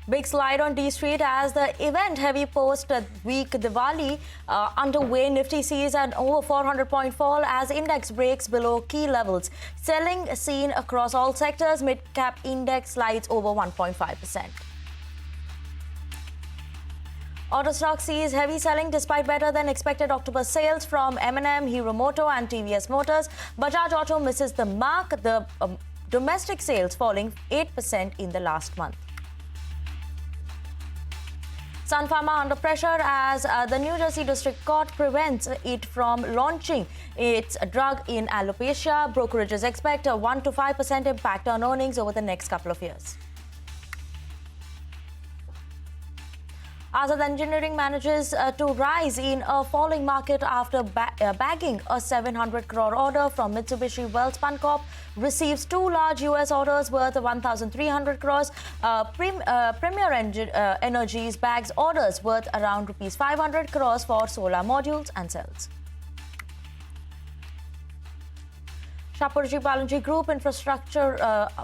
Big slide on D Street as the event-heavy post-week Diwali underway. Nifty sees an over 400-point fall as index breaks below key levels. Selling seen across all sectors. Mid-cap index slides over 1.5%. Auto stock sees heavy selling despite better than expected October sales from M&M, Hero Moto and TVS Motors. Bajaj Auto misses the mark, the domestic sales falling 8% in the last month. Sun Pharma under pressure as the New Jersey District Court prevents it from launching its drug in alopecia. Brokerages expect a 1 to 5% impact on earnings over the next couple of years. Azad Engineering manages to rise in a falling market after bagging a 700 crore order from Mitsubishi Welspun Corp. Receives two large US orders worth 1,300 crores. Premier Energies bags orders worth around rupees 500 crores for solar modules and cells. Shapoorji Pallonji Group infrastructure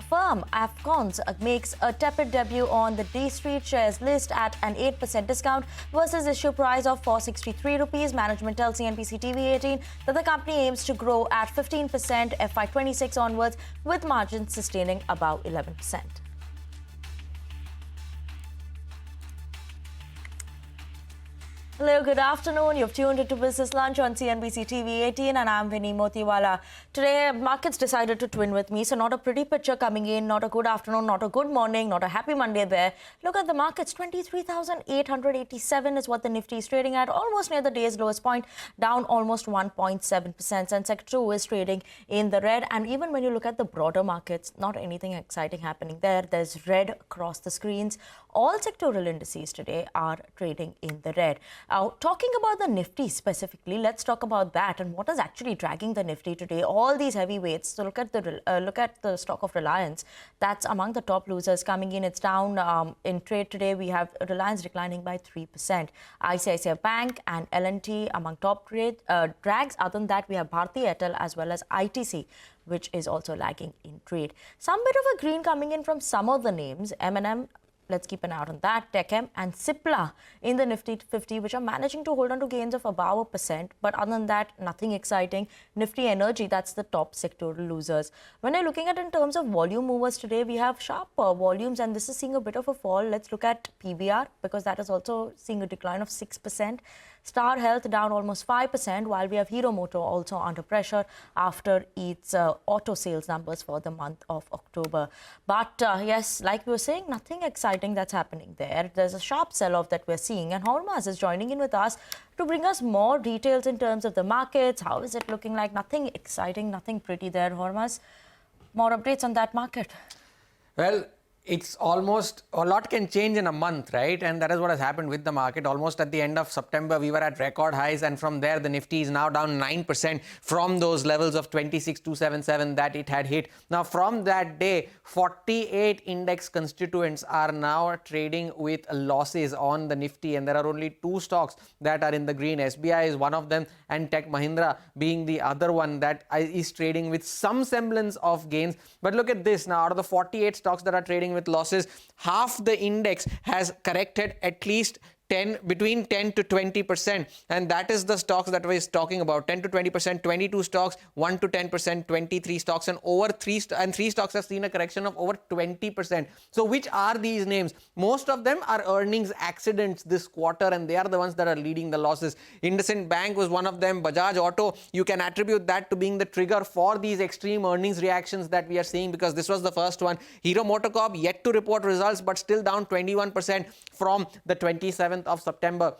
firm Afcons makes a tepid debut on the D Street shares list at an 8% discount versus issue price of 463 rupees. Management tells CNBC-TV18 that the company aims to grow at 15% FY26 onwards, with margins sustaining above 11%. Hello, good afternoon. You've tuned into Business Lunch on CNBC-TV18 and I'm Vinny Motiwala. Today, markets decided to twin with me, so not a pretty picture coming in, not a good afternoon, not a good morning, not a happy Monday there. Look at the markets, 23,887 is what the Nifty is trading at, almost near the day's lowest point, down almost 1.7%. Sensex 2 is trading in the red, and even when you look at the broader markets, not anything exciting happening there. There's red across the screens. All sectoral indices today are trading in the red. Now, talking about the Nifty specifically, let's talk about that and what is actually dragging the Nifty today. All these heavyweights. So look at the stock of Reliance. That's among the top losers coming in. It's down in trade today. We have Reliance declining by 3%. ICICI Bank and L&T among top trade drags. Other than that, we have Bharti Airtel as well as ITC, which is also lagging in trade. Some bit of a green coming in from some of the names. M&M. Let's keep an eye on that. Techem and Cipla in the Nifty 50, which are managing to hold on to gains of about 1%. But other than that, nothing exciting. Nifty Energy, that's the top sectoral losers. When you're looking at in terms of volume movers today, we have sharp volumes, and this is seeing a bit of a fall. Let's look at PVR, because that is also seeing a decline of 6%. Star Health down almost 5%, while we have Hero Moto also under pressure after its auto sales numbers for the month of October. But yes, like we were saying, nothing exciting that's happening there. There's a sharp sell-off that we're seeing, and Hormaz is joining in with us to bring us more details in terms of the markets. How is it looking like? Nothing exciting, nothing pretty there, Hormaz. More updates on that market. Well, it's almost, a lot can change in a month, right? And that is what has happened with the market. Almost at the end of September, we were at record highs, and from there, the Nifty is now down 9% from those levels of 26,277 that it had hit. Now, from that day, 48 index constituents are now trading with losses on the Nifty, and there are only two stocks that are in the green. SBI is one of them, and Tech Mahindra being the other one that is trading with some semblance of gains. But look at this now, out of the 48 stocks that are trading with losses, half the index has corrected at least between 10 to 20%, and that is the stocks that we're talking about. 10 to 20%, 22 stocks, 1 to 10%, 23 stocks, and three stocks have seen a correction of over 20%. So which are these names? Most of them are earnings accidents this quarter, and they are the ones that are leading the losses. IndusInd Bank was one of them. Bajaj Auto, you can attribute that to being the trigger for these extreme earnings reactions that we are seeing, because this was the first one. Hero MotoCorp yet to report results, but still down 21% from the 27th of September.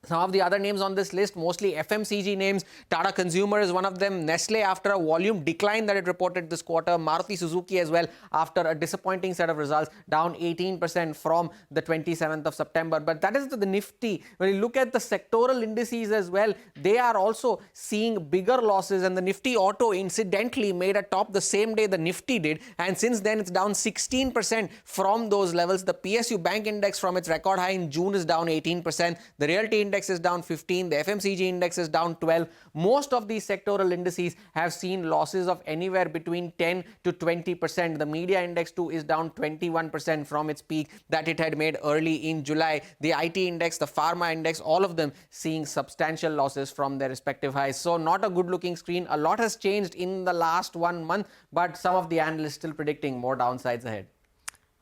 Some of the other names on this list, mostly FMCG names. Tata Consumer is one of them. Nestle, after a volume decline that it reported this quarter. Maruti Suzuki as well, after a disappointing set of results, down 18% from the 27th of September. But that is the Nifty. When you look at the sectoral indices as well, they are also seeing bigger losses. And the Nifty Auto, incidentally, made a top the same day the Nifty did. And since then, it's down 16% from those levels. The PSU Bank Index from its record high in June is down 18%. The Realty Index index is down 15, the FMCG index is down 12. Most of these sectoral indices have seen losses of anywhere between 10 to 20%. The media index too is down 21% from its peak that it had made early in July. The IT index, the pharma index, all of them seeing substantial losses from their respective highs. So not a good looking screen. A lot has changed in the last 1 month, but some of the analysts still predicting more downsides ahead.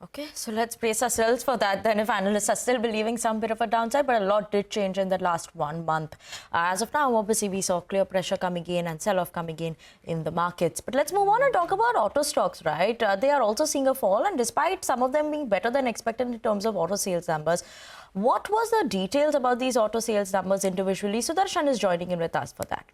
Okay, so let's brace ourselves for that then if analysts are still believing some bit of a downside, but a lot did change in the last 1 month. As of now, obviously, we saw clear pressure coming in and sell-off coming in the markets. But let's move on and talk about auto stocks, right? They are also seeing a fall, and despite some of them being better than expected in terms of auto sales numbers, what was the details about these auto sales numbers individually? Sudarshan is joining in with us for that.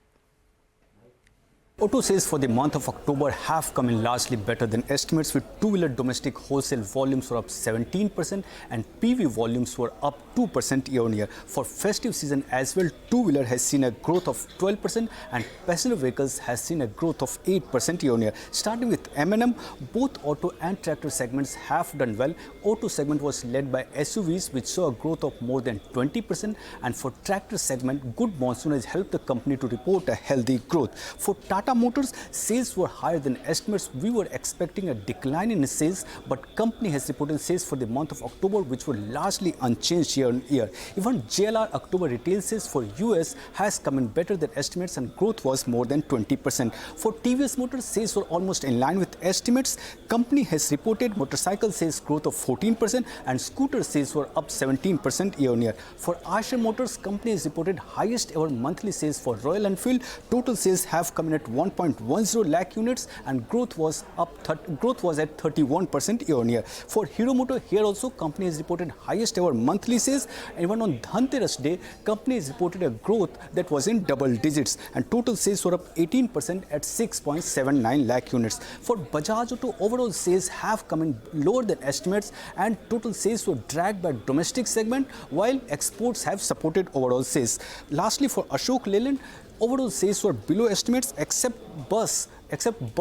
Auto sales for the month of October have come in largely better than estimates, with two-wheeler domestic wholesale volumes were up 17% and PV volumes were up 2% year-on-year. For festive season as well, two-wheeler has seen a growth of 12% and passenger vehicles has seen a growth of 8% year-on-year. Starting with M&M, both auto and tractor segments have done well. Auto segment was led by SUVs, which saw a growth of more than 20%, and for tractor segment, good monsoon has helped the company to report a healthy growth. For Tata Motors, sales were higher than estimates. We were expecting a decline in sales, but company has reported sales for the month of October which were largely unchanged year-on-year. Even JLR October retail sales for US has come in better than estimates and growth was more than 20%. For TVS Motors, sales were almost in line with estimates. Company has reported motorcycle sales growth of 14% and scooter sales were up 17% year-on-year. For Eicher Motors, company has reported highest ever monthly sales for Royal Enfield. Total sales have come in at 1.10 lakh units and growth was at 31% year-on-year. For Hero Moto, here also company has reported highest ever monthly sales. Even on Dhanteras Day, company has reported a growth that was in double digits and total sales were up 18% at 6.79 lakh units. For Bajaj Auto, overall sales have come in lower than estimates and total sales were dragged by domestic segment while exports have supported overall sales. Lastly, for Ashok Leyland, overall sales were below estimates except bus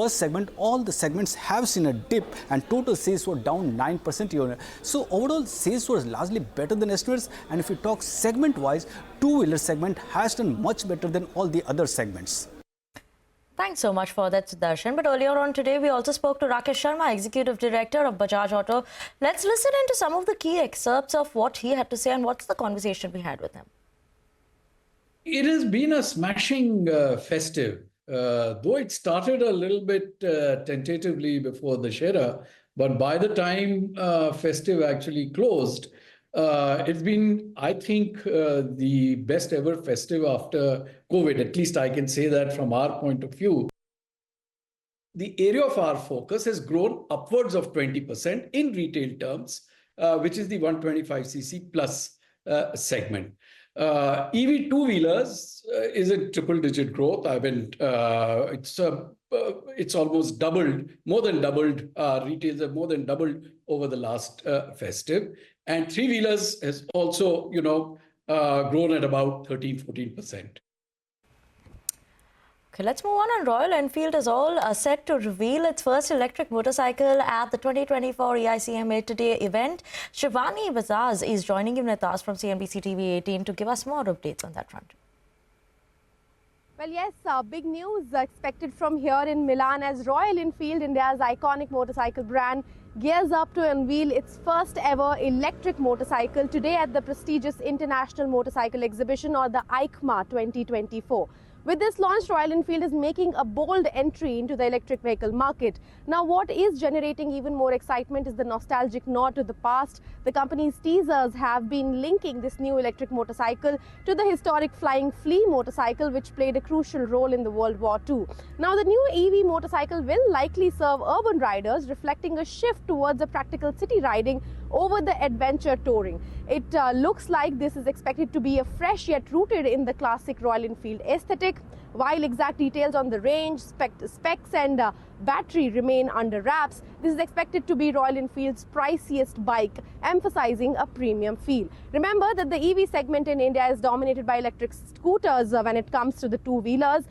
segment. All the segments have seen a dip and total sales were down 9% year-on-year. So overall sales were largely better than estimates, and if we talk segment wise, two-wheeler segment has done much better than all the other segments. Thanks so much for that, Sudarshan. But earlier on today, we also spoke to Rakesh Sharma, Executive Director of Bajaj Auto. Let's listen into some of the key excerpts of what he had to say and what's the conversation we had with him. It has been a smashing festive, though it started a little bit tentatively before the Shera, but by the time festive actually closed, it's been, I think, the best ever festive after COVID. At least I can say that from our point of view. The area of our focus has grown upwards of 20% in retail terms, which is the 125cc plus segment. EV two-wheelers is a triple-digit growth. I mean, it's almost doubled, more than doubled. Retails have more than doubled over the last festive. And three-wheelers has also, grown at about 13-14%. Okay, let's move on. And Royal Enfield is all set to reveal its first electric motorcycle at the 2024 EICMA Today event. Shivani Vazaz is joining in with us from CNBC-TV18 to give us more updates on that front. Well, yes, big news expected from here in Milan as Royal Enfield, India's iconic motorcycle brand, gears up to unveil its first ever electric motorcycle today at the prestigious International Motorcycle Exhibition, or the EICMA 2024. With this launch, Royal Enfield is making a bold entry into the electric vehicle market. Now, what is generating even more excitement is the nostalgic nod to the past. The company's teasers have been linking this new electric motorcycle to the historic Flying Flea motorcycle, which played a crucial role in the World War II. Now, the new EV motorcycle will likely serve urban riders, reflecting a shift towards a practical city riding over the adventure touring. It looks like this is expected to be a fresh yet rooted in the classic Royal Enfield aesthetic. While exact details on the range, specs and battery remain under wraps, this is expected to be Royal Enfield's priciest bike, emphasizing a premium feel. Remember that the EV segment in India is dominated by electric scooters when it comes to the two-wheelers.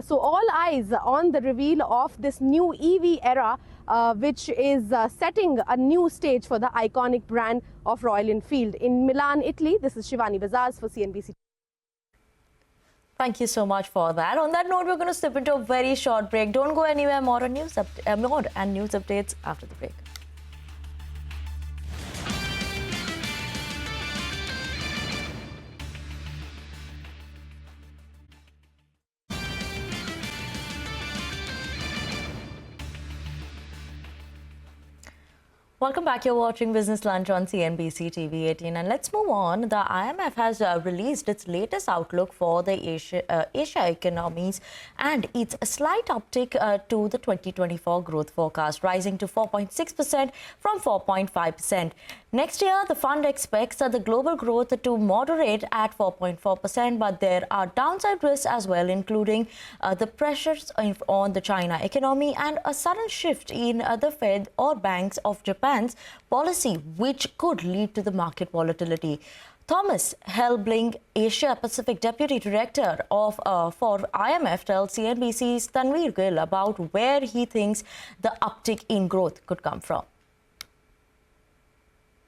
So all eyes on the reveal of this new EV era, which is setting a new stage for the iconic brand of Royal Enfield. In Milan, Italy, this is Shivani Vazaz for CNBC. Thank you so much for that. On that note, we're going to slip into a very short break. Don't go anywhere. More and news updates after the break. Welcome back. You're watching Business Lunch on CNBC-TV18, and let's move on. The IMF has released its latest outlook for the Asia economies, and it's a slight uptick to the 2024 growth forecast, rising to 4.6% from 4.5%. Next year, the fund expects the global growth to moderate at 4.4%, but there are downside risks as well, including the pressures on the China economy and a sudden shift in the Fed or banks of Japan's policy, which could lead to the market volatility. Thomas Helbling, Asia Pacific Deputy Director for IMF, tells CNBC's Tanveer Gill about where he thinks the uptick in growth could come from.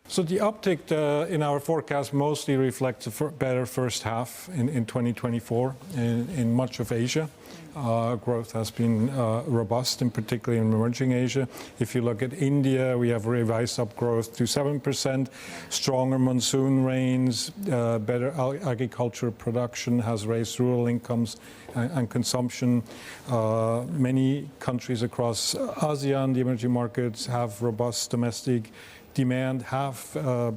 So the uptick in our forecast mostly reflects a better first half in 2024 in much of Asia. Growth has been robust, in particularly in emerging Asia. If you look at India, we have revised up growth to 7%. Stronger monsoon rains, better agricultural production has raised rural incomes and consumption. Many countries across ASEAN, the emerging markets, have robust domestic demand, have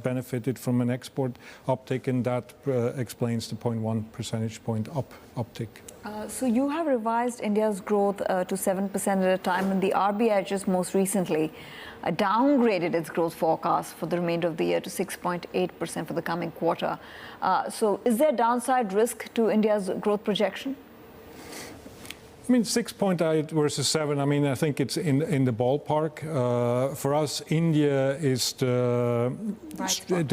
benefited from an export uptick, and that explains the 0.1 percentage point uptick. So you have revised India's growth to 7% at a time, and the RBI just most recently downgraded its growth forecast for the remainder of the year to 6.8% for the coming quarter. So is there downside risk to India's growth projection? I mean, 6.8 versus 7, I mean, I think it's in the ballpark. For us, India is the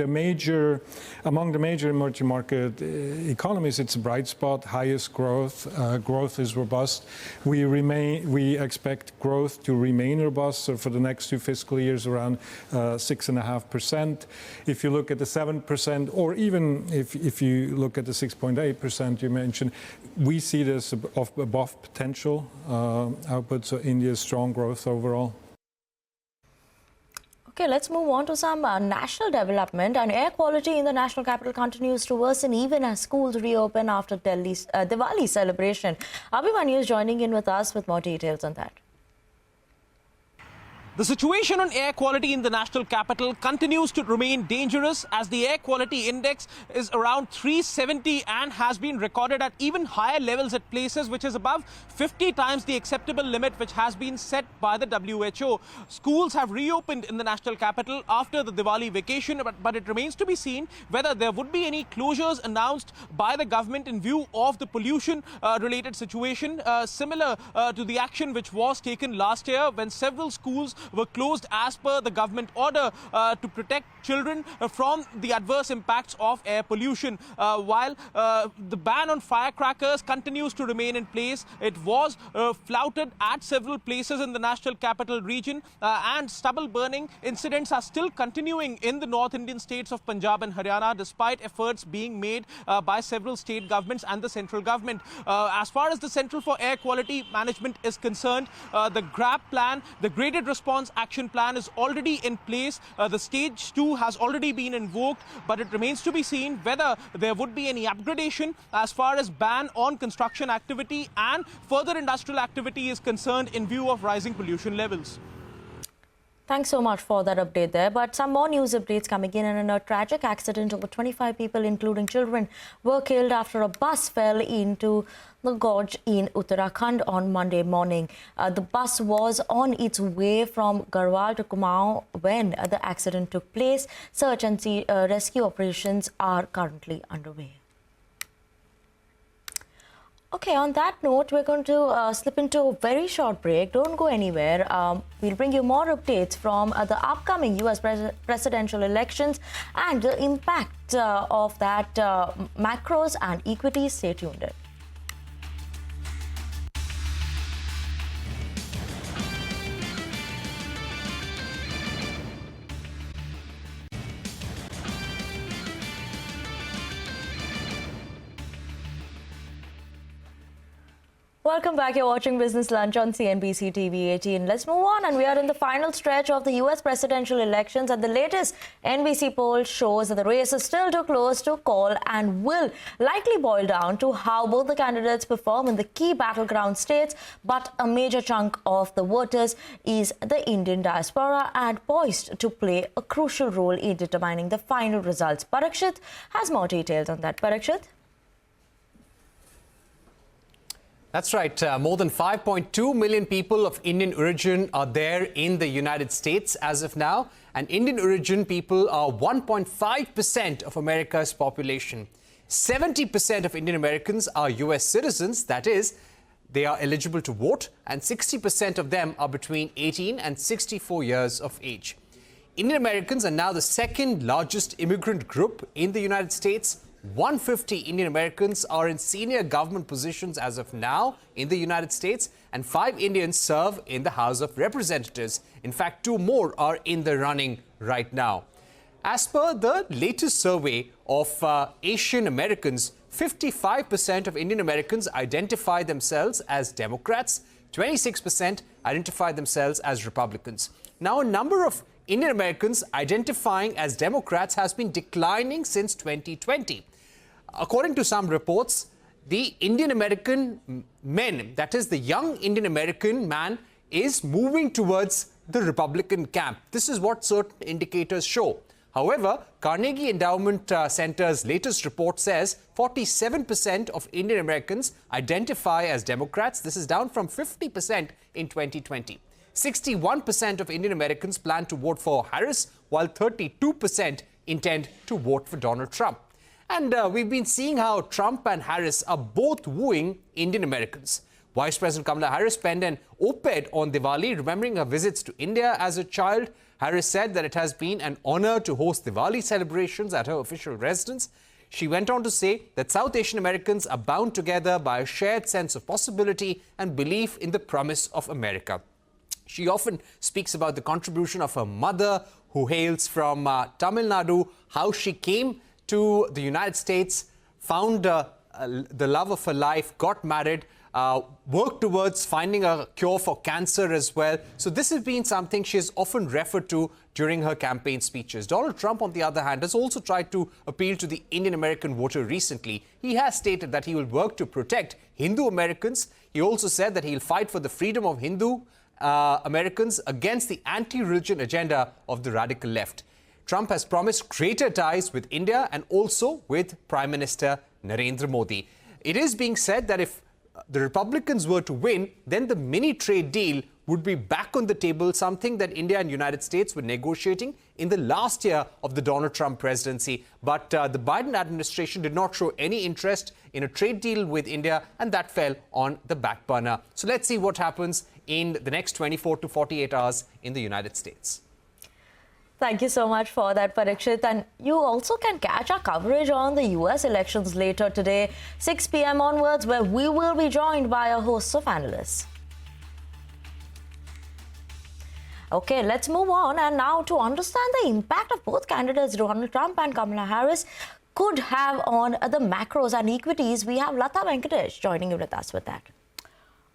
major, among the major emerging market economies, it's a bright spot, highest growth. Growth is robust. We expect growth to remain robust, so for the next 2 fiscal years around 6.5%. If you look at the 7%, or even if you look at the 6.8% you mentioned, we see this above potential output, so India's strong growth overall. Okay, let's move on to some national development. And air quality in the national capital continues to worsen even as schools reopen after Delhi's Diwali celebration. Abhimanyu is joining in with us with more details on that. The situation on air quality in the national capital continues to remain dangerous as the air quality index is around 370 and has been recorded at even higher levels at places which is above 50 times the acceptable limit which has been set by the WHO. Schools have reopened in the national capital after the Diwali vacation, but it remains to be seen whether there would be any closures announced by the government in view of the pollution related situation, similar to the action which was taken last year when several schools were closed as per the government order to protect children from the adverse impacts of air pollution. While the ban on firecrackers continues to remain in place, it was flouted at several places in the national capital region, and stubble burning incidents are still continuing in the North Indian states of Punjab and Haryana despite efforts being made by several state governments and the central government. As far as the Central for Air Quality Management is concerned, the GRAP plan, the Graded Response Action Plan, is already in place. The stage 2 has already been invoked, but it remains to be seen whether there would be any upgradation as far as ban on construction activity and further industrial activity is concerned in view of rising pollution levels. Thanks so much for that update there. But some more news updates coming in. And in a tragic accident, over 25 people, including children, were killed after a bus fell into the gorge in Uttarakhand on Monday morning. The bus was on its way from Garhwal to Kumaon when the accident took place. Search and rescue operations are currently underway. Okay, on that note, we're going to slip into a very short break. Don't go anywhere. We'll bring you more updates from the upcoming US presidential elections and the impact of that macros and equities. Stay tuned in. Welcome back. You're watching Business Lunch on CNBC TV18. Let's move on, and we are in the final stretch of the US presidential elections, and the latest NBC poll shows that the race is still too close to call and will likely boil down to how both the candidates perform in the key battleground states. But a major chunk of the voters is the Indian diaspora and poised to play a crucial role in determining the final results. Parakshit has more details on that. Parakshit? That's right. More than 5.2 million people of Indian origin are there in the United States as of now. And Indian origin people are 1.5% of America's population. 70% of Indian Americans are US citizens. That is, they are eligible to vote. And 60% of them are between 18 and 64 years of age. Indian Americans are now the second largest immigrant group in the United States. 150 Indian Americans are in senior government positions as of now in the United States, and 5 Indians serve in the House of Representatives. In fact, 2 more are in the running right now. As per the latest survey of Asian Americans, 55% of Indian Americans identify themselves as Democrats, 26% identify themselves as Republicans. Now, a number of Indian Americans identifying as Democrats has been declining since 2020. According to some reports, the Indian American men, that is the young Indian American man, is moving towards the Republican camp. This is what certain indicators show. However, Carnegie Endowment Center's latest report says 47% of Indian Americans identify as Democrats. This is down from 50% in 2020. 61% of Indian Americans plan to vote for Harris, while 32% intend to vote for Donald Trump. And we've been seeing how Trump and Harris are both wooing Indian Americans. Vice President Kamala Harris penned an op-ed on Diwali, remembering her visits to India as a child. Harris said that it has been an honor to host Diwali celebrations at her official residence. She went on to say that South Asian Americans are bound together by a shared sense of possibility and belief in the promise of America. She often speaks about the contribution of her mother, who hails from Tamil Nadu, how she came to the United States, found the love of her life, got married, worked towards finding a cure for cancer as well. So this has been something she has often referred to during her campaign speeches. Donald Trump, on the other hand, has also tried to appeal to the Indian American voter recently. He has stated that he will work to protect Hindu Americans. He also said that he'll fight for the freedom of Hindu Americans against the anti-religion agenda of the radical left. Trump has promised greater ties with India and also with Prime Minister Narendra Modi. It is being said that if the Republicans were to win, then the mini trade deal would be back on the table, something that India and United States were negotiating in the last year of the Donald Trump presidency. But the Biden administration did not show any interest in a trade deal with India, and that fell on the back burner. So let's see what happens in the next 24 to 48 hours in the United States. Thank you so much for that, Parikshit. And you also can catch our coverage on the US elections later today, 6 p.m. onwards, where we will be joined by a host of analysts. Okay, let's move on. And now to understand the impact of both candidates, Donald Trump and Kamala Harris, could have on the macros and equities, we have Lata Venkatesh joining you with us with that.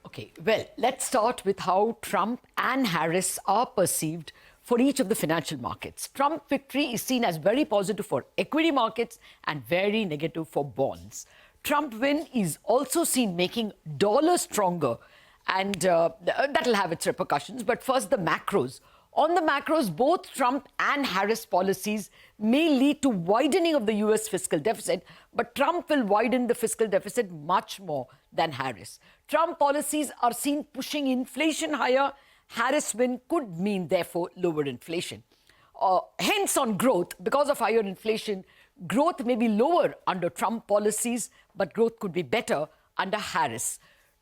Okay, well, let's start with how Trump and Harris are perceived for each of the financial markets. Trump victory is seen as very positive for equity markets and very negative for bonds. Trump win is also seen making dollar stronger, and that'll have its repercussions. But first, the macros. On the macros, both Trump and Harris policies may lead to widening of the US fiscal deficit, but Trump will widen the fiscal deficit much more than Harris. Trump policies are seen pushing inflation higher. Harris win could mean, therefore, lower inflation. Hence, on growth, because of higher inflation, growth may be lower under Trump policies, but growth could be better under Harris.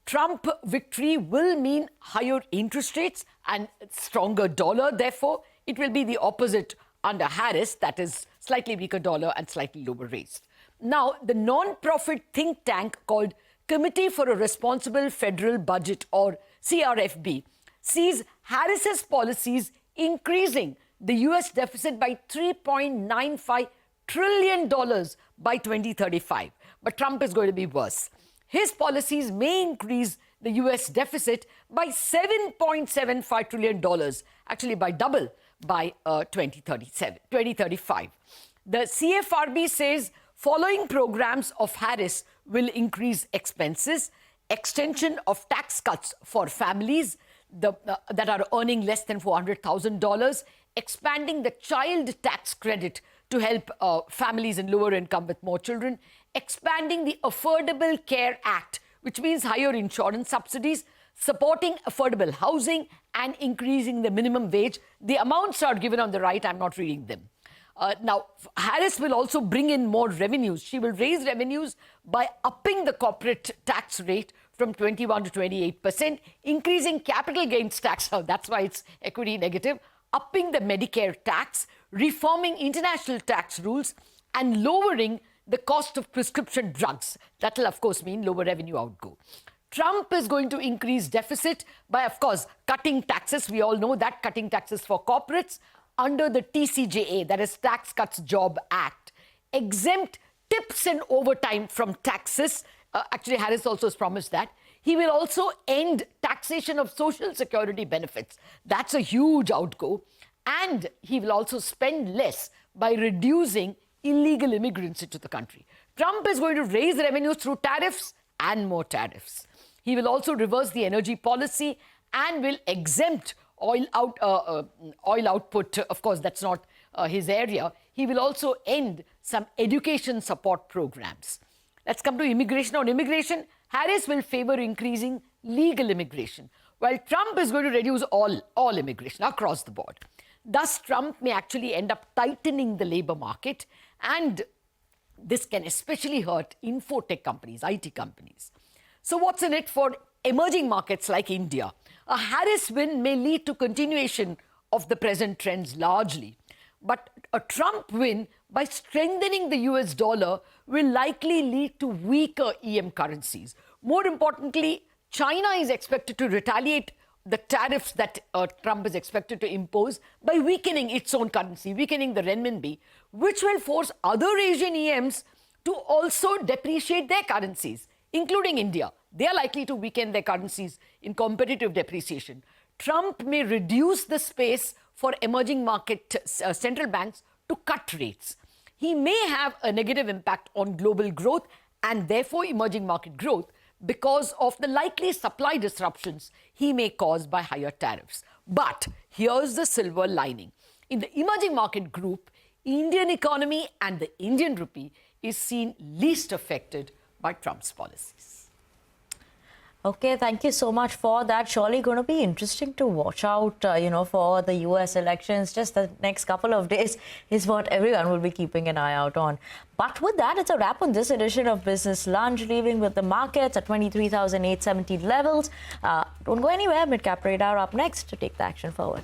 Trump victory will mean higher interest rates and stronger dollar. Therefore, it will be the opposite under Harris, that is, slightly weaker dollar and slightly lower rates. Now, the non-profit think tank called Committee for a Responsible Federal Budget, or CRFB, sees Harris's policies increasing the US deficit by $3.95 trillion by 2035. But Trump is going to be worse. His policies may increase the US deficit by $7.75 trillion, actually by double by 2035. The CFRB says following programs of Harris will increase expenses, extension of tax cuts for families that are earning less than $400,000, expanding the child tax credit to help families in lower income with more children, expanding the Affordable Care Act, which means higher insurance subsidies, supporting affordable housing, and increasing the minimum wage. The amounts are given on the right. I'm not reading them. Now, Harris will also bring in more revenues. She will raise revenues by upping the corporate tax rate from 21 to 28%, increasing capital gains tax. Now, that's why it's equity negative, upping the Medicare tax, reforming international tax rules, and lowering the cost of prescription drugs. That will, of course, mean lower revenue outgo. Trump is going to increase deficit by, of course, cutting taxes. We all know that, cutting taxes for corporates under the TCJA, that is Tax Cuts Job Act, exempt tips and overtime from taxes. Actually, Harris also has promised that. He will also end taxation of social security benefits. That's a huge outgo. And he will also spend less by reducing illegal immigrants into the country. Trump is going to raise revenues through tariffs and more tariffs. He will also reverse the energy policy and will exempt oil output. Of course, that's not his area. He will also end some education support programs. Let's come to immigration. On immigration, Harris will favor increasing legal immigration, while Trump is going to reduce all immigration across the board. Thus, Trump may actually end up tightening the labor market, and this can especially hurt infotech companies, IT companies. So what's in it for emerging markets like India? A Harris win may lead to continuation of the present trends largely, but a Trump win by strengthening the US dollar will likely lead to weaker EM currencies. More importantly, China is expected to retaliate the tariffs that Trump is expected to impose by weakening its own currency, weakening the renminbi, which will force other Asian EMs to also depreciate their currencies, including India. They are likely to weaken their currencies in competitive depreciation. Trump may reduce the space for emerging market central banks to cut rates. He may have a negative impact on global growth and therefore emerging market growth because of the likely supply disruptions he may cause by higher tariffs. But here's the silver lining. In the emerging market group, Indian economy and the Indian rupee is seen least affected by Trump's policies. Okay, thank you so much for that. Surely going to be interesting to watch out, for the US elections. Just the next couple of days is what everyone will be keeping an eye out on. But with that, it's a wrap on this edition of Business Lunch, leaving with the markets at 23,870 levels. Don't go anywhere. Midcap Radar up next to take the action forward.